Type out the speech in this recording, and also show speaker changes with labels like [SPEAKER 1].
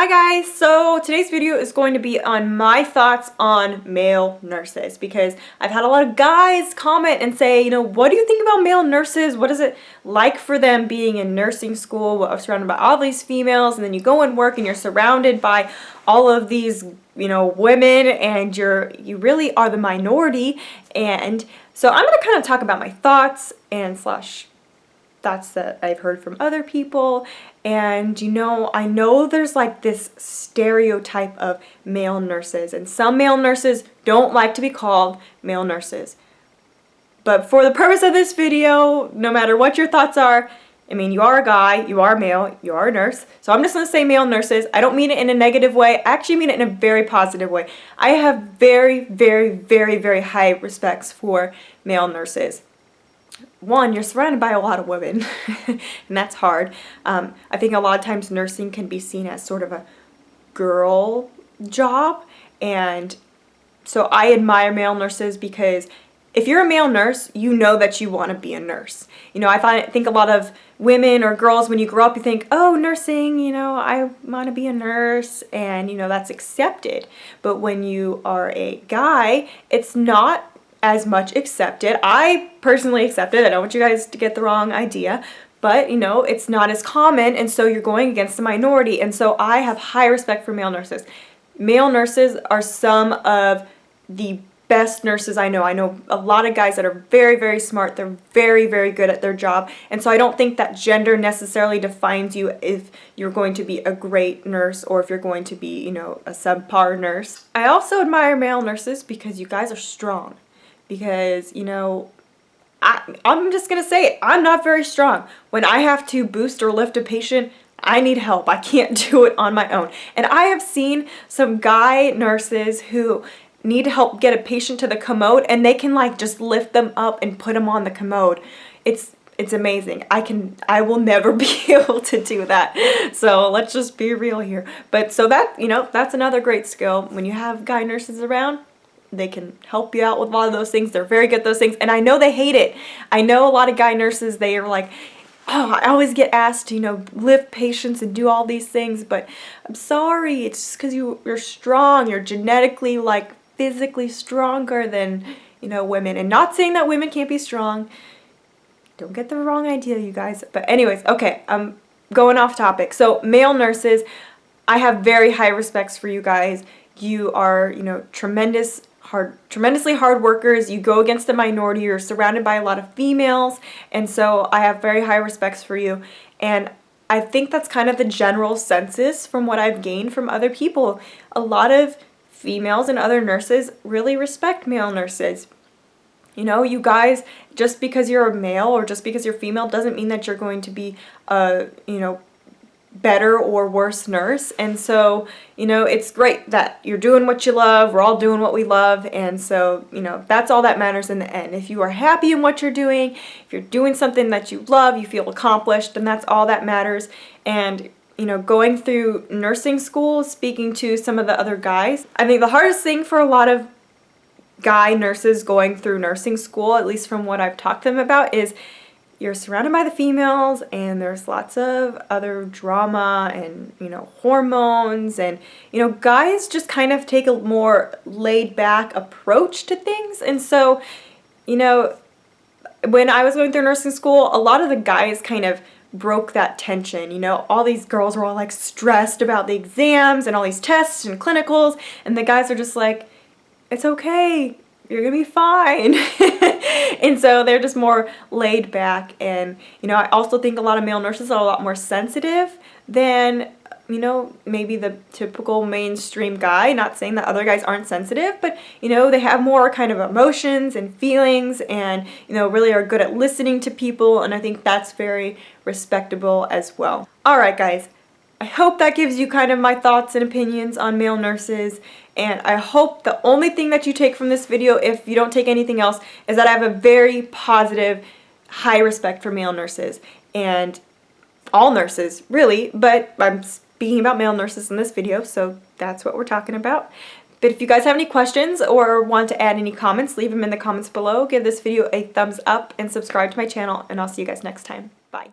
[SPEAKER 1] Hi guys, so today's video is going to be on my thoughts on male nurses because I've had a lot of guys comment and say, what do you think about male nurses? What is it like for them being in nursing school, surrounded by all these females, and then you go and work and you're surrounded by all of these, women, and you really are the minority. And so I'm going to kind of talk about my thoughts and thoughts that I've heard from other people. And I know there's like this stereotype of male nurses, and some male nurses don't like to be called male nurses. But for the purpose of this video, no matter what your thoughts are, you are a guy, you are a male, you are a nurse. So I'm just going to say male nurses. I don't mean it in a negative way. I actually mean it in a very positive way. I have very, very, very, very high respects for male nurses. One, you're surrounded by a lot of women, and that's hard. I think a lot of times nursing can be seen as sort of a girl job, and so I admire male nurses because if you're a male nurse, you know that you want to be a nurse. I think a lot of women or girls, when you grow up, you think, oh, nursing, I want to be a nurse, and, that's accepted. But when you are a guy, it's not as much accepted. I personally accept it. I don't want you guys to get the wrong idea, but it's not as common, and so you're going against the minority. And so I have high respect for male nurses. Male nurses are some of the best nurses I know. I know a lot of guys that are very, very smart. They're very, very good at their job. And so I don't think that gender necessarily defines you if you're going to be a great nurse or if you're going to be, a subpar nurse. I also admire male nurses because you guys are strong. Because, I'm just going to say it, I'm not very strong. When I have to boost or lift a patient, I need help. I can't do it on my own. And I have seen some guy nurses who need to help get a patient to the commode, and they can just lift them up and put them on the commode. It's amazing. I will never be able to do that. So let's just be real here. But so that's another great skill. When you have guy nurses around, they can help you out with a lot of those things. They're very good at those things. And I know they hate it. I know a lot of guy nurses, they are like, oh, I always get asked to, lift patients and do all these things. But I'm sorry. It's just because you're strong. You're genetically, physically stronger than, women. And not saying that women can't be strong. Don't get the wrong idea, you guys. But anyways, okay, I'm going off topic. So male nurses, I have very high respects for you guys. You are, tremendously hard workers. You go against the minority. You're surrounded by a lot of females, and so I have very high respects for you. And I think that's kind of the general census from what I've gained from other people. A lot of females and other nurses really respect male nurses. You guys, just because you're a male or just because you're female doesn't mean that you're going to be better or worse nurse. And so, it's great that you're doing what you love. We're all doing what we love. And so, that's all that matters in the end. If you are happy in what you're doing, if you're doing something that you love, you feel accomplished, then that's all that matters. And, going through nursing school, speaking to some of the other guys, I think the hardest thing for a lot of guy nurses going through nursing school, at least from what I've talked to them about, is you're surrounded by the females, and there's lots of other drama and, hormones, and, guys just kind of take a more laid back approach to things. And so, when I was going through nursing school, a lot of the guys kind of broke that tension. All these girls were all stressed about the exams and all these tests and clinicals, and the guys are just like, it's okay. You're gonna be fine. And so they're just more laid back. And, I also think a lot of male nurses are a lot more sensitive than, maybe the typical mainstream guy. Not saying that other guys aren't sensitive, but, they have more kind of emotions and feelings and, really are good at listening to people. And I think that's very respectable as well. All right, guys. I hope that gives you kind of my thoughts and opinions on male nurses, and I hope the only thing that you take from this video, if you don't take anything else, is that I have a very positive, high respect for male nurses, and all nurses, really, but I'm speaking about male nurses in this video, so that's what we're talking about. But if you guys have any questions or want to add any comments, leave them in the comments below. Give this video a thumbs up and subscribe to my channel, and I'll see you guys next time. Bye.